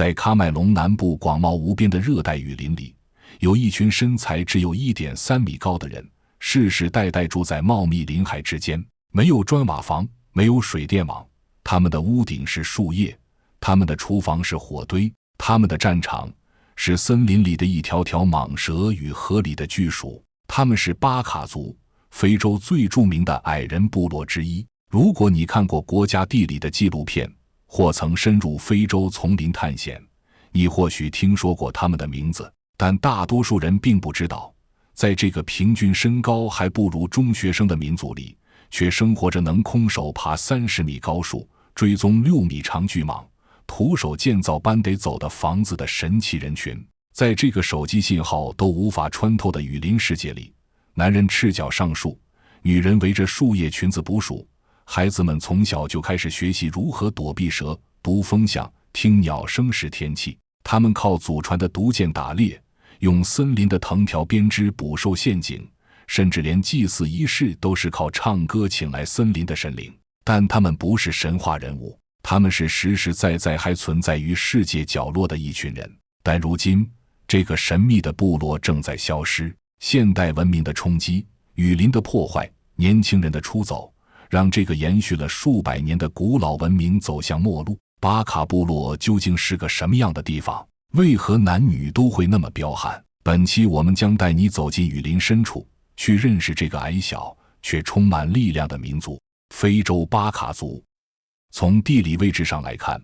在喀麦隆南部广袤无边的热带雨林里，有一群身材只有 1.3 米高的人，世世代代住在茂密林海之间，没有砖瓦房，没有水电网，他们的屋顶是树叶，他们的厨房是火堆，他们的战场是森林里的一条条蟒蛇与河里的巨鼠。他们是巴卡族，非洲最著名的矮人部落之一。如果你看过国家地理的纪录片，或曾深入非洲丛林探险，你或许听说过他们的名字，但大多数人并不知道，在这个平均身高还不如中学生的民族里，却生活着能空手爬30米高树，追踪6米长巨蟒，徒手建造搬得走的房子的神奇人群。在这个手机信号都无法穿透的雨林世界里，男人赤脚上树，女人围着树叶裙子捕鼠，孩子们从小就开始学习如何躲避蛇、读风向、听鸟声识天气。他们靠祖传的毒箭打猎，用森林的藤条编织捕兽陷阱，甚至连祭祀仪式都是靠唱歌请来森林的神灵。但他们不是神话人物，他们是实实在在还存在于世界角落的一群人。但如今，这个神秘的部落正在消失。现代文明的冲击、雨林的破坏、年轻人的出走，让这个延续了数百年的古老文明走向末路。巴卡部落究竟是个什么样的地方？为何男女都会那么彪悍？本期我们将带你走进雨林深处，去认识这个矮小却充满力量的民族——非洲巴卡族。从地理位置上来看，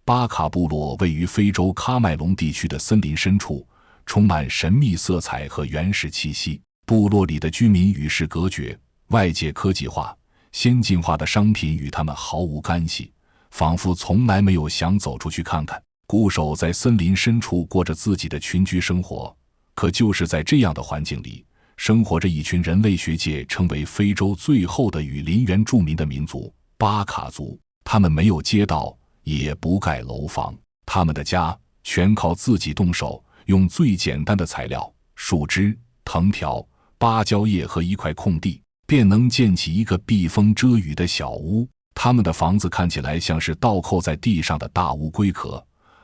巴卡部落位于非洲喀麦隆地区的森林深处，充满神秘色彩和原始气息。部落里的居民与世隔绝，外界科技化、先进化的商品与他们毫无干系，仿佛从来没有想走出去看看，固守在森林深处过着自己的群居生活。可就是在这样的环境里，生活着一群人类学界称为非洲最后的雨林原住民的民族——巴卡族。他们没有街道，也不盖楼房，他们的家全靠自己动手，用最简单的材料，树枝、藤条、芭蕉叶和一块空地，便能建起一个避风遮雨的小屋。他们的房子看起来像是倒扣在地上的大乌龟壳，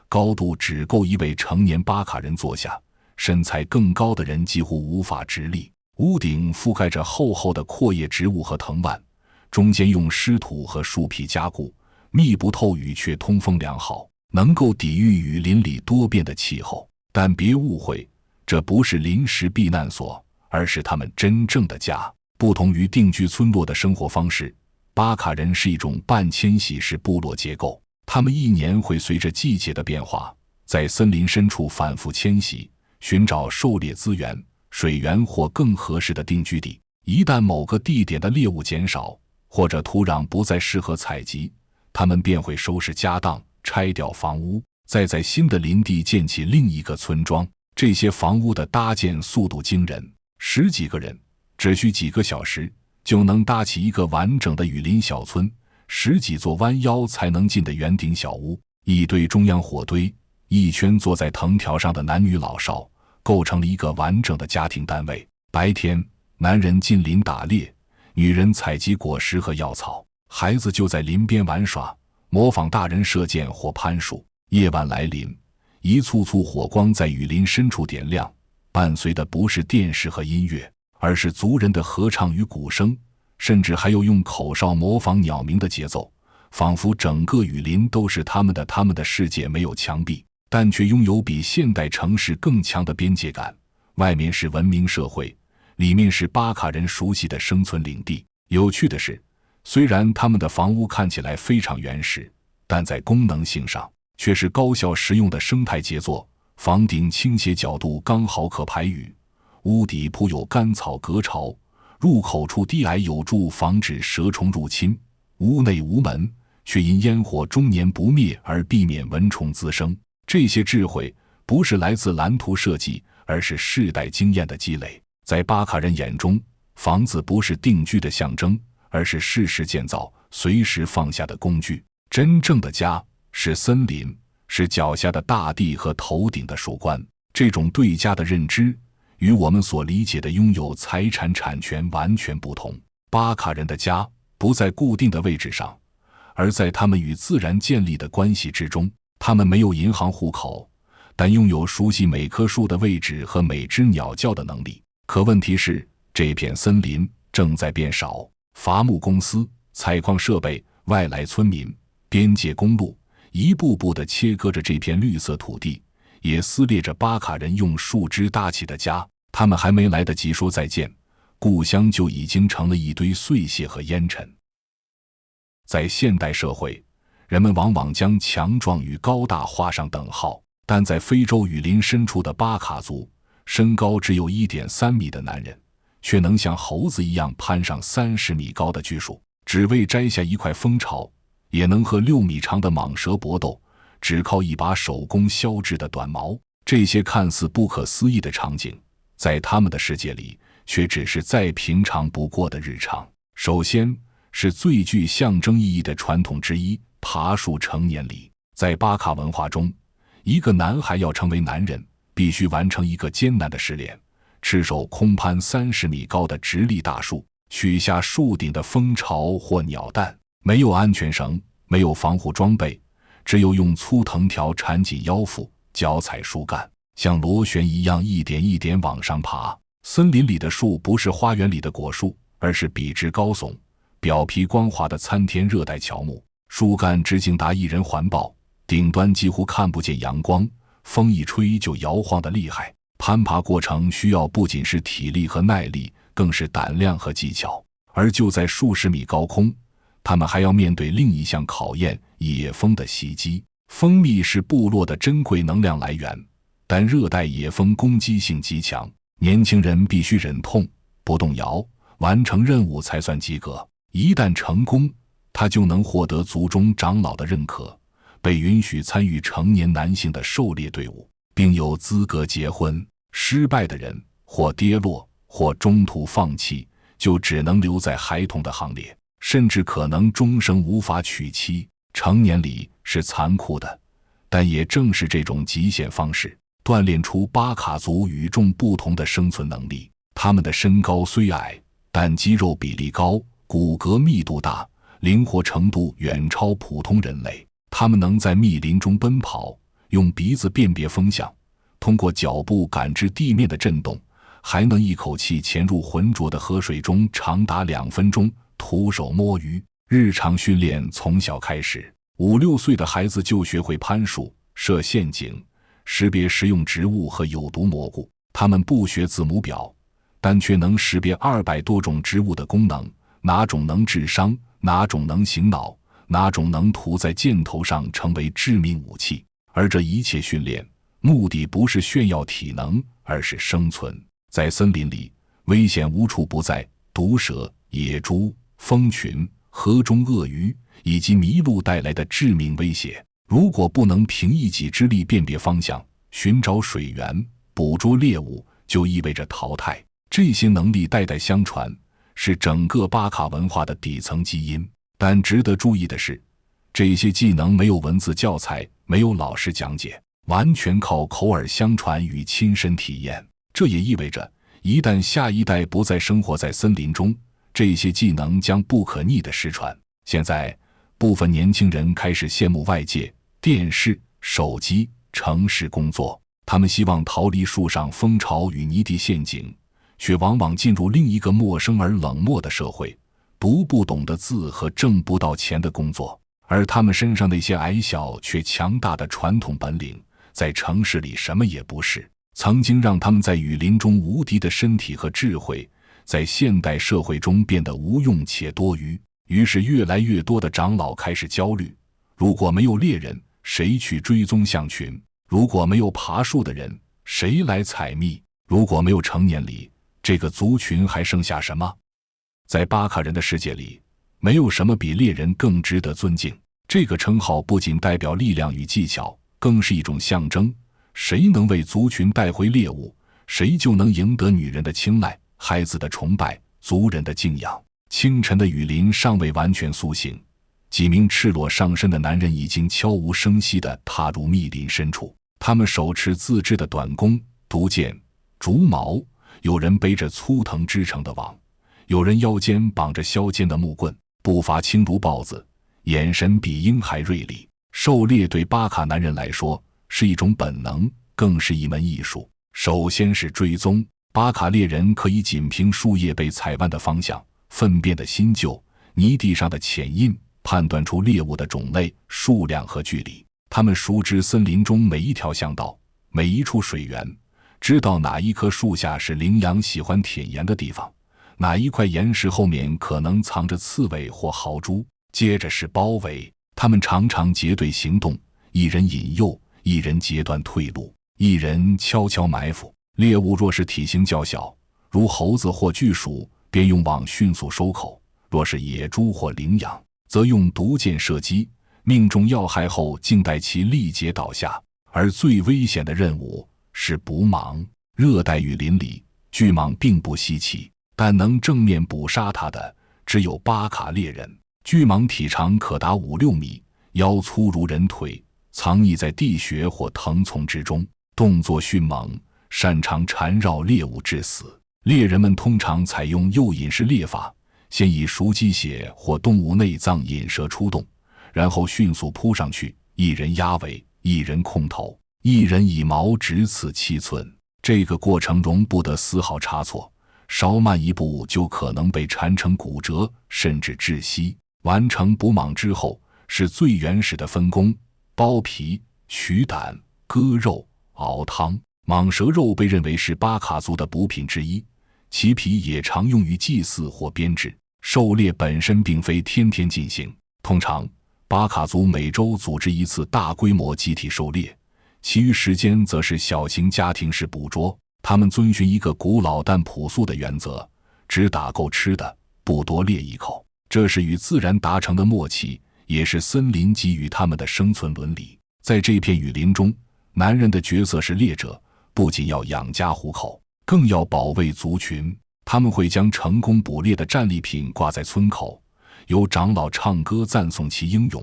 高度只够一位成年巴卡人坐下，身材更高的人几乎无法直立。屋顶覆盖着厚厚的阔叶植物和藤蔓，中间用湿土和树皮加固，密不透雨却通风良好，能够抵御雨林里多变的气候。但别误会，这不是临时避难所，而是他们真正的家。不同于定居村落的生活方式，巴卡人是一种半迁徙式部落结构，他们一年会随着季节的变化，在森林深处反复迁徙，寻找狩猎资源、水源或更合适的定居地。一旦某个地点的猎物减少，或者土壤不再适合采集，他们便会收拾家当，拆掉房屋，再在新的林地建起另一个村庄。这些房屋的搭建速度惊人，10几个人只需几个小时就能搭起一个完整的雨林小村，10几座弯腰才能进的圆顶小屋，一堆中央火堆，一圈坐在藤条上的男女老少，构成了一个完整的家庭单位。白天，男人进林打猎，女人采集果实和药草，孩子就在林边玩耍，模仿大人射箭或攀树。夜晚来临，一簇簇火光在雨林深处点亮，伴随的不是电视和音乐，而是族人的合唱与鼓声，甚至还有用口哨模仿鸟鸣的节奏，仿佛整个雨林都是他们的。他们的世界没有墙壁，但却拥有比现代城市更强的边界感。外面是文明社会，里面是巴卡人熟悉的生存领地。有趣的是，虽然他们的房屋看起来非常原始，但在功能性上却是高效实用的生态杰作。房顶倾斜角度刚好可排雨，屋底铺有干草隔巢，入口处低矮有助防止蛇虫入侵。屋内无门，却因烟火终年不灭而避免蚊虫滋生。这些智慧不是来自蓝图设计，而是世代经验的积累。在巴卡人眼中，房子不是定居的象征，而是适时建造、随时放下的工具。真正的家是森林，是脚下的大地和头顶的树冠。这种对家的认知与我们所理解的拥有财产产权完全不同。巴卡人的家不在固定的位置上，而在他们与自然建立的关系之中。他们没有银行户口，但拥有熟悉每棵树的位置和每只鸟叫的能力。可问题是，这片森林正在变少，伐木公司、采矿设备、外来村民、边界公路一步步地切割着这片绿色土地，也撕裂着巴卡人用树枝搭起的家。他们还没来得及说再见，故乡就已经成了一堆碎屑和烟尘。在现代社会，人们往往将强壮与高大画上等号，但在非洲雨林深处的巴卡族，身高只有 1.3 米的男人却能像猴子一样攀上30米高的巨树，只为摘下一块蜂巢，也能和6米长的蟒蛇搏斗，只靠一把手工削制的短矛。这些看似不可思议的场景，在他们的世界里却只是再平常不过的日常。首先是最具象征意义的传统之一——爬树成年礼。在巴卡文化中，一个男孩要成为男人，必须完成一个艰难的试炼，赤手空攀30米高的直立大树，取下树顶的蜂巢或鸟蛋。没有安全绳，没有防护装备，只有用粗藤条缠紧腰腹，脚踩树干，像螺旋一样一点一点往上爬。森林里的树不是花园里的果树，而是笔直高耸、表皮光滑的参天热带乔木。树干直径达1人环抱，顶端几乎看不见阳光，风一吹就摇晃得厉害。攀爬过程需要不仅是体力和耐力，更是胆量和技巧。而就在数十米高空，他们还要面对另一项考验——野蜂的袭击。蜂蜜是部落的珍贵能量来源，但热带野蜂攻击性极强，年轻人必须忍痛不动摇，完成任务才算及格。一旦成功，他就能获得族中长老的认可，被允许参与成年男性的狩猎队伍，并有资格结婚。失败的人或跌落，或中途放弃，就只能留在孩童的行列，甚至可能终生无法娶妻。成年礼是残酷的，但也正是这种极限方式，锻炼出巴卡族与众不同的生存能力。他们的身高虽矮，但肌肉比例高，骨骼密度大，灵活程度远超普通人类。他们能在密林中奔跑，用鼻子辨别风向，通过脚步感知地面的震动，还能一口气潜入浑浊的河水中长达2分钟，徒手摸鱼。日常训练从小开始，5、6岁的孩子就学会攀树、设陷阱、识别食用植物和有毒蘑菇。他们不学字母表，但却能识别200多种植物的功能，哪种能治伤，哪种能醒脑，哪种能涂在箭头上成为致命武器。而这一切训练目的不是炫耀体能，而是生存。在森林里，危险无处不在，毒蛇、野猪、蜂群、河中鳄鱼以及麋鹿带来的致命威胁。如果不能凭一己之力辨别方向，寻找水源，捕捉猎物，就意味着淘汰。这些能力代代相传，是整个巴卡文化的底层基因。但值得注意的是，这些技能没有文字教材，没有老师讲解，完全靠口耳相传与亲身体验。这也意味着，一旦下一代不再生活在森林中，这些技能将不可逆地失传。现在，部分年轻人开始羡慕外界、电视、手机、城市工作，他们希望逃离树上蜂巢与泥地陷阱，却往往进入另一个陌生而冷漠的社会，读不懂的字和挣不到钱的工作。而他们身上那些矮小却强大的传统本领，在城市里什么也不是。曾经让他们在雨林中无敌的身体和智慧，在现代社会中变得无用且多余。于是越来越多的长老开始焦虑，如果没有猎人，谁去追踪象群？如果没有爬树的人，谁来采蜜？如果没有成年礼，这个族群还剩下什么？在巴卡人的世界里，没有什么比猎人更值得尊敬。这个称号不仅代表力量与技巧，更是一种象征。谁能为族群带回猎物，谁就能赢得女人的青睐、孩子的崇拜、族人的敬仰。清晨的雨林尚未完全苏醒，几名赤裸上身的男人已经悄无声息地踏入密林深处。他们手持自制的短弓、毒箭、竹矛，有人背着粗藤织成的网，有人腰间绑着削尖的木棍，步伐轻如豹子，眼神比鹰还锐利。狩猎对巴卡男人来说是一种本能，更是一门艺术。首先是追踪，巴卡猎人可以仅凭树叶被踩弯的方向、粪便的新旧、泥地上的浅印，判断出猎物的种类、数量和距离。他们熟知森林中每一条巷道、每一处水源，知道哪一棵树下是羚羊喜欢舔盐的地方，哪一块岩石后面可能藏着刺猬或豪猪。接着是包围，他们常常结队行动，一人引诱，一人截断退路，一人悄悄埋伏。猎物若是体型较小，如猴子或巨鼠，便用网迅速收口；若是野猪或羚羊，则用毒箭射击，命中要害后静待其力竭倒下。而最危险的任务是捕蟒。热带雨林里，巨蟒并不稀奇，但能正面捕杀它的只有巴卡猎人。巨蟒体长可达5-6米，腰粗如人腿，藏匿在地穴或藤丛之中，动作迅猛，擅长缠绕猎物致死。猎人们通常采用诱引式猎法，先以熟鸡血或动物内脏引蛇出洞，然后迅速扑上去，一人压尾，一人控头，一人以矛直刺7寸。这个过程容不得丝毫差错，稍慢一步就可能被缠成骨折，甚至窒息。完成捕蟒之后，是最原始的分工：剥皮、取胆、割肉、熬汤。蟒蛇肉被认为是巴卡族的补品之一，其皮也常用于祭祀或编制。狩猎本身并非天天进行，通常巴卡族每周组织一次大规模集体狩猎，其余时间则是小型家庭式捕捉。他们遵循一个古老但朴素的原则：只打够吃的，不多猎一口。这是与自然达成的默契，也是森林给予他们的生存伦理。在这片雨林中，男人的角色是猎者，不仅要养家糊口，更要保卫族群。他们会将成功捕猎的战利品挂在村口，由长老唱歌赞颂其英勇，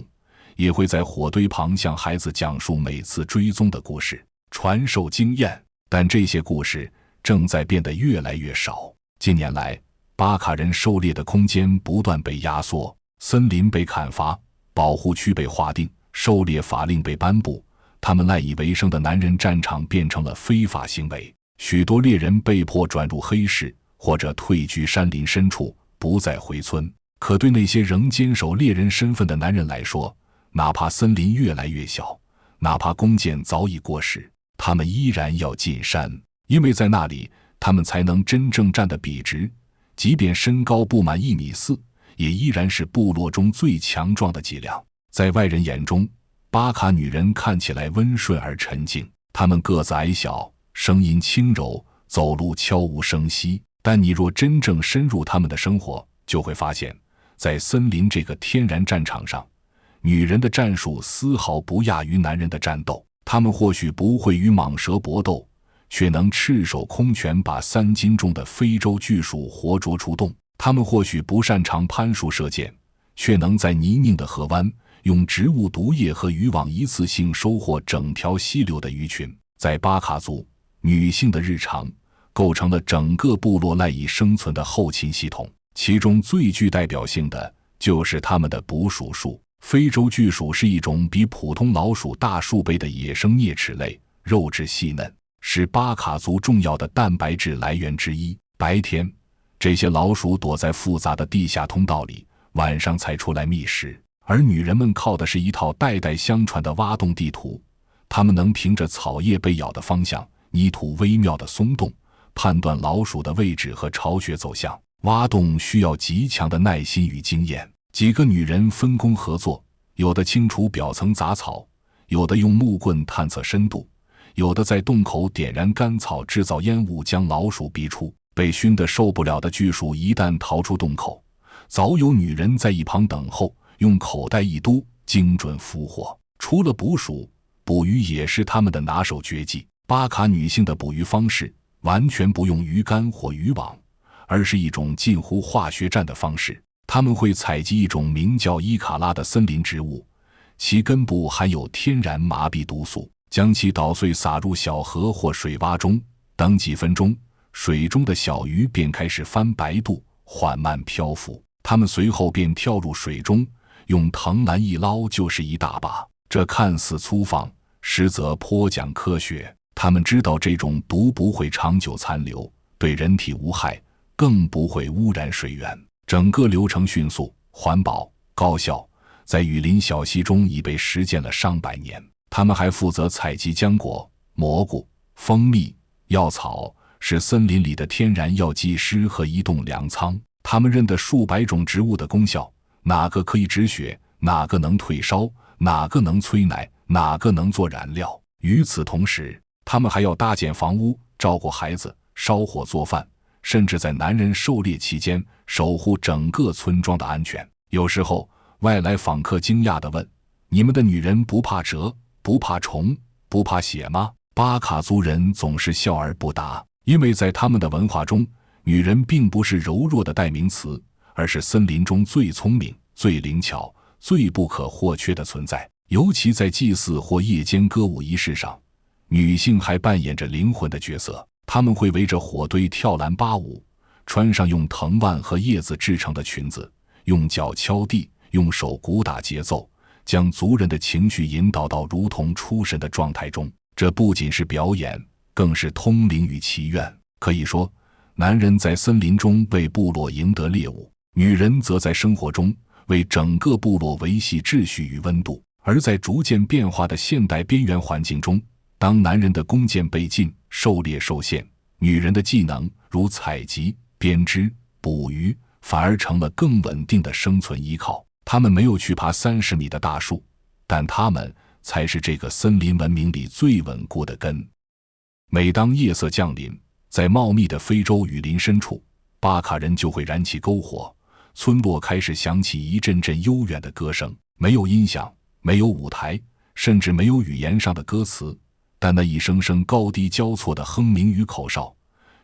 也会在火堆旁向孩子讲述每次追踪的故事，传授经验。但这些故事正在变得越来越少。近年来，巴卡人狩猎的空间不断被压缩，森林被砍伐，保护区被划定，狩猎法令被颁布，他们赖以为生的男人战场变成了非法行为。许多猎人被迫转入黑市，或者退居山林深处，不再回村。可对那些仍坚守猎人身份的男人来说，哪怕森林越来越小，哪怕弓箭早已过时，他们依然要进山，因为在那里他们才能真正站得笔直。即便身高不满1.4米，也依然是部落中最强壮的脊梁。在外人眼中，巴卡女人看起来温顺而沉静，她们个子矮小，声音轻柔，走路悄无声息。但你若真正深入她们的生活，就会发现，在森林这个天然战场上，女人的战术丝毫不亚于男人的战斗。她们或许不会与蟒蛇搏斗，却能赤手空拳把3斤重的非洲巨鼠活捉出洞。他们或许不擅长攀树射箭，却能在泥泞的河湾用植物毒液和渔网一次性收获整条溪流的鱼群。在巴卡族，女性的日常构成了整个部落赖以生存的后勤系统，其中最具代表性的就是他们的捕鼠术。非洲巨鼠是一种比普通老鼠大数倍的野生啮齿类，肉质细嫩，是巴卡族重要的蛋白质来源之一。白天，这些老鼠躲在复杂的地下通道里，晚上才出来觅食。而女人们靠的是一套代代相传的挖洞地图，她们能凭着草叶被咬的方向、泥土微妙的松动，判断老鼠的位置和巢穴走向。挖洞需要极强的耐心与经验。几个女人分工合作，有的清除表层杂草，有的用木棍探测深度，有的在洞口点燃干草制造烟雾将老鼠逼出。被熏得受不了的巨鼠一旦逃出洞口，早有女人在一旁等候，用口袋一嘟，精准俘获。除了捕鼠，捕鱼也是他们的拿手绝技。巴卡女性的捕鱼方式完全不用鱼竿或渔网，而是一种近乎化学战的方式。他们会采集一种名叫伊卡拉的森林植物，其根部含有天然麻痹毒素，将其捣碎撒入小河或水洼中，等几分钟，水中的小鱼便开始翻白肚，缓慢漂浮。它们随后便跳入水中，用藤篮一捞就是一大把。这看似粗放，实则颇讲科学。他们知道这种毒不会长久残留，对人体无害，更不会污染水源。整个流程迅速、环保、高效，在雨林小溪中已被实践了上百年。他们还负责采集浆果、蘑菇、蜂蜜、药草，是森林里的天然药剂师和移动粮仓。他们认得数百种植物的功效，哪个可以止血，哪个能退烧，哪个能催奶，哪个能做燃料。与此同时，他们还要搭建房屋，照顾孩子，烧火做饭，甚至在男人狩猎期间守护整个村庄的安全。有时候外来访客惊讶地问：你们的女人不怕蛇，不怕虫，不怕血吗？巴卡族人总是笑而不答，因为在他们的文化中，女人并不是柔弱的代名词，而是森林中最聪明、最灵巧、最不可或缺的存在。尤其在祭祀或夜间歌舞仪式上，女性还扮演着灵魂的角色。她们会围着火堆跳兰巴舞，穿上用藤蔓和叶子制成的裙子，用脚敲地，用手鼓打节奏，将族人的情绪引导到如同出神的状态中。这不仅是表演，更是通灵与祈愿。可以说，男人在森林中为部落赢得猎物，女人则在生活中为整个部落维系秩序与温度。而在逐渐变化的现代边缘环境中，当男人的弓箭被禁，狩猎受限，女人的技能如采集、编织、捕鱼反而成了更稳定的生存依靠。他们没有去爬30米的大树，但他们才是这个森林文明里最稳固的根。每当夜色降临，在茂密的非洲雨林深处，巴卡人就会燃起篝火，村落开始响起一阵阵悠远的歌声。没有音响，没有舞台，甚至没有语言上的歌词，但那一声声高低交错的哼鸣与口哨，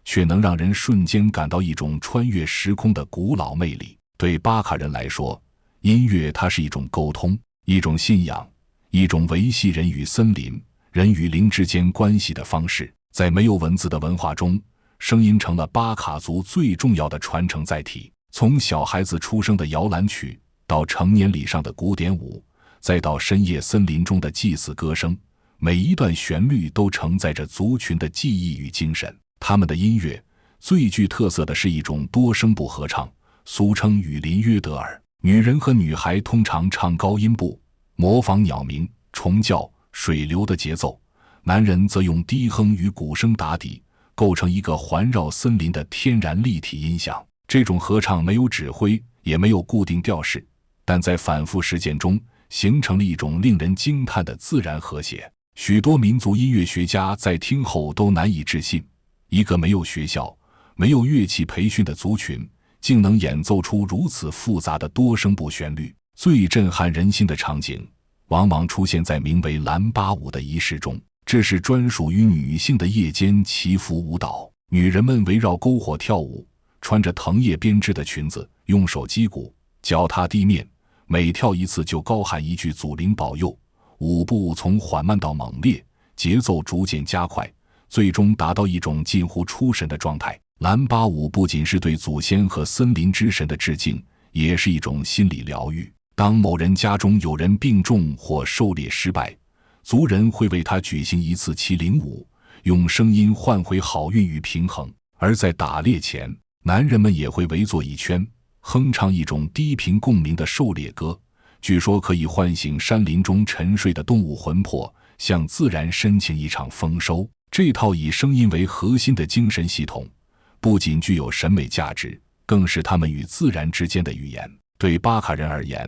却能让人瞬间感到一种穿越时空的古老魅力。对巴卡人来说，音乐它是一种沟通，一种信仰，一种维系人与森林、人与灵之间关系的方式。在没有文字的文化中，声音成了巴卡族最重要的传承载体。从小孩子出生的摇篮曲，到成年礼上的古典舞，再到深夜森林中的祭祀歌声，每一段旋律都承载着族群的记忆与精神。他们的音乐最具特色的是一种多声部合唱，俗称雨林约德尔。女人和女孩通常唱高音部，模仿鸟鸣、虫叫、水流的节奏，男人则用低哼与鼓声打底，构成一个环绕森林的天然立体音响。这种合唱没有指挥，也没有固定调式，但在反复实践中形成了一种令人惊叹的自然和谐。许多民族音乐学家在听后都难以置信，一个没有学校、没有乐器培训的族群，竟能演奏出如此复杂的多声部旋律。最震撼人心的场景往往出现在名为兰巴舞的仪式中，这是专属于女性的夜间祈福舞蹈。女人们围绕篝火跳舞，穿着藤叶编织的裙子，用手击鼓，脚踏地面，每跳一次就高喊一句祖灵保佑。舞步从缓慢到猛烈，节奏逐渐加快，最终达到一种近乎出神的状态。兰巴舞不仅是对祖先和森林之神的致敬，也是一种心理疗愈。当某人家中有人病重或狩猎失败，族人会为他举行一次麒麟舞，用声音换回好运与平衡。而在打猎前，男人们也会围坐一圈，哼唱一种低频共鸣的狩猎歌，据说可以唤醒山林中沉睡的动物魂魄，向自然申请一场丰收。这套以声音为核心的精神系统，不仅具有审美价值，更是他们与自然之间的语言。对巴卡人而言，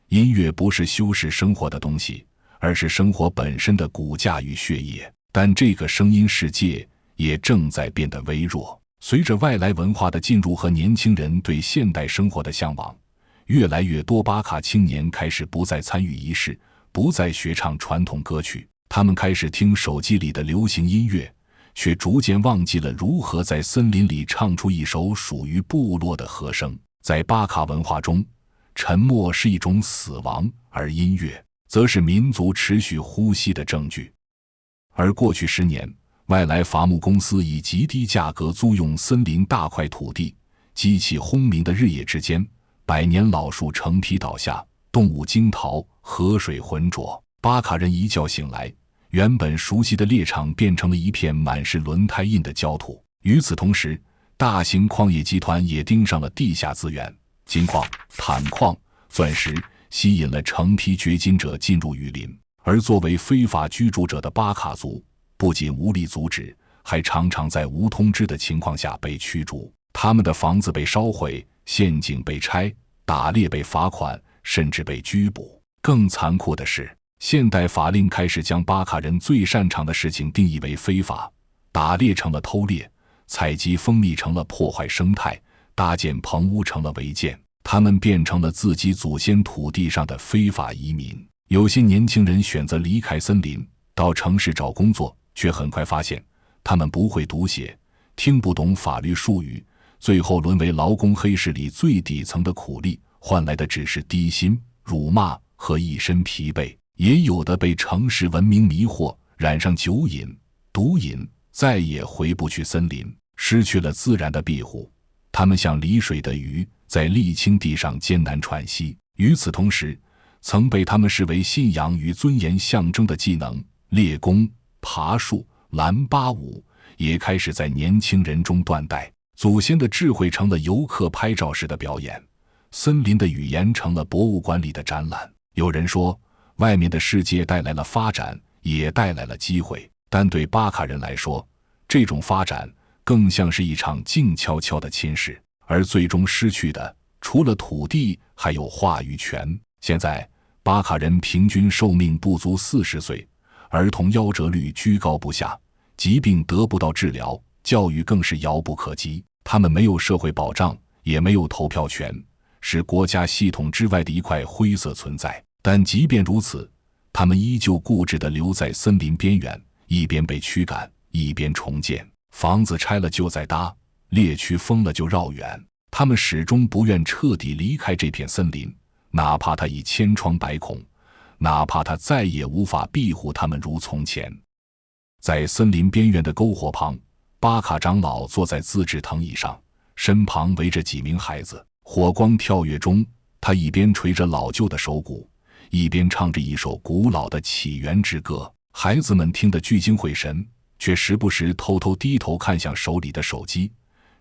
音乐不是修饰生活的东西，而是生活本身的骨架与血液。但这个声音世界也正在变得微弱。随着外来文化的进入和年轻人对现代生活的向往，越来越多巴卡青年开始不再参与仪式，不再学唱传统歌曲，他们开始听手机里的流行音乐，却逐渐忘记了如何在森林里唱出一首属于部落的和声。在巴卡文化中，沉默是一种死亡，而音乐则是民族持续呼吸的证据。而过去10年，外来伐木公司以极低价格租用森林大块土地，机器轰鸣的日夜之间，百年老树成批倒下，动物惊逃，河水浑浊。巴卡人一觉醒来，原本熟悉的猎场变成了一片满是轮胎印的焦土。与此同时，大型矿业集团也盯上了地下资源，金矿、钽矿、钻石，吸引了成批掘金者进入雨林。而作为非法居住者的巴卡族，不仅无力阻止，还常常在无通知的情况下被驱逐。他们的房子被烧毁，陷阱被拆，打猎被罚款，甚至被拘捕。更残酷的是，现代法令开始将巴卡人最擅长的事情定义为非法，打猎成了偷猎，采集蜂蜜成了破坏生态，搭建棚屋成了违建。他们变成了自己祖先土地上的非法移民。有些年轻人选择离开森林，到城市找工作，却很快发现他们不会读写，听不懂法律术语，最后沦为劳工黑市里最底层的苦力，换来的只是低薪、辱骂和一身疲惫。也有的被城市文明迷惑，染上酒瘾、毒瘾，再也回不去森林，失去了自然的庇护。他们像离水的鱼，在沥青地上艰难喘息。与此同时，曾被他们视为信仰与尊严象征的技能猎弓、爬树、蓝巴舞也开始在年轻人中断代。祖先的智慧成了游客拍照时的表演，森林的语言成了博物馆里的展览。有人说，外面的世界带来了发展，也带来了机会，但对巴卡人来说，这种发展更像是一场静悄悄的侵蚀，而最终失去的除了土地，还有话语权。现在巴卡人平均寿命不足40岁，儿童夭折率居高不下，疾病得不到治疗，教育更是遥不可及。他们没有社会保障，也没有投票权，是国家系统之外的一块灰色存在。但即便如此，他们依旧固执地留在森林边缘，一边被驱赶，一边重建。房子拆了就再搭，猎区封了就绕远。他们始终不愿彻底离开这片森林，哪怕它已千疮百孔，哪怕它再也无法庇护他们如从前。在森林边缘的篝火旁，巴卡长老坐在自制藤椅上，身旁围着几名孩子。火光跳跃中，他一边捶着老旧的手鼓，一边唱着一首古老的起源之歌。孩子们听得聚精会神，却时不时偷偷低头看向手里的手机，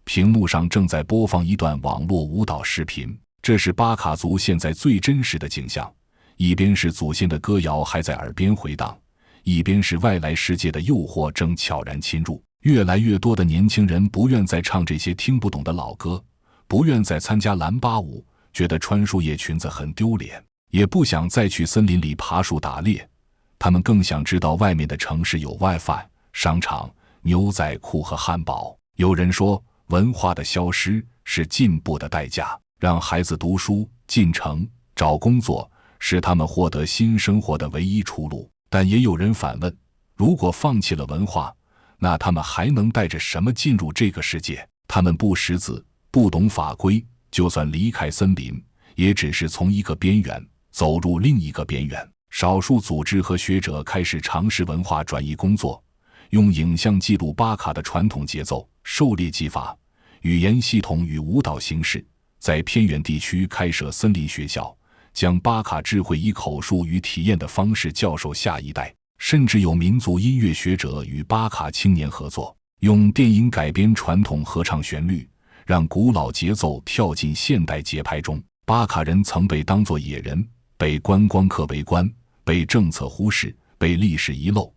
屏幕上正在播放一段网络舞蹈视频。这是巴卡族现在最真实的景象，一边是祖先的歌谣还在耳边回荡，一边是外来世界的诱惑正悄然侵入。越来越多的年轻人不愿再唱这些听不懂的老歌，不愿再参加蓝巴舞，觉得穿树叶裙子很丢脸，也不想再去森林里爬树打猎。他们更想知道外面的城市有 WiFi、商场、牛仔裤和汉堡。有人说，文化的消失是进步的代价，让孩子读书、进城、找工作是他们获得新生活的唯一出路。但也有人反问，如果放弃了文化，那他们还能带着什么进入这个世界？他们不识字，不懂法规，就算离开森林，也只是从一个边缘走入另一个边缘。少数组织和学者开始尝试文化转移工作，用影像记录巴卡的传统节奏、狩猎技法、语言系统与舞蹈形式，在偏远地区开设森林学校，将巴卡智慧以口述与体验的方式教授下一代。甚至有民族音乐学者与巴卡青年合作，用电影改编传统合唱旋律，让古老节奏跳进现代节拍中。巴卡人曾被当作野人，被观光客围观，被政策忽视，被历史遗漏，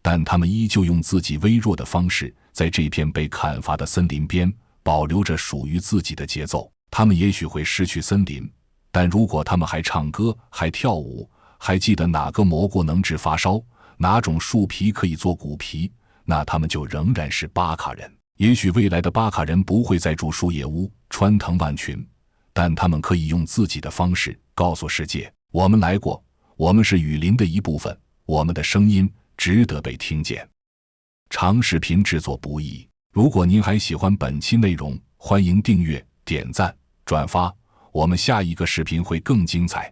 但他们依旧用自己微弱的方式，在这片被砍伐的森林边保留着属于自己的节奏。他们也许会失去森林，但如果他们还唱歌，还跳舞，还记得哪个蘑菇能治发烧，哪种树皮可以做骨皮，那他们就仍然是巴卡人。也许未来的巴卡人不会再住树叶屋、穿藤万群，但他们可以用自己的方式告诉世界，我们来过，我们是雨林的一部分，我们的声音值得被听见。长视频制作不易，如果您还喜欢本期内容，欢迎订阅、点赞、转发，我们下一个视频会更精彩。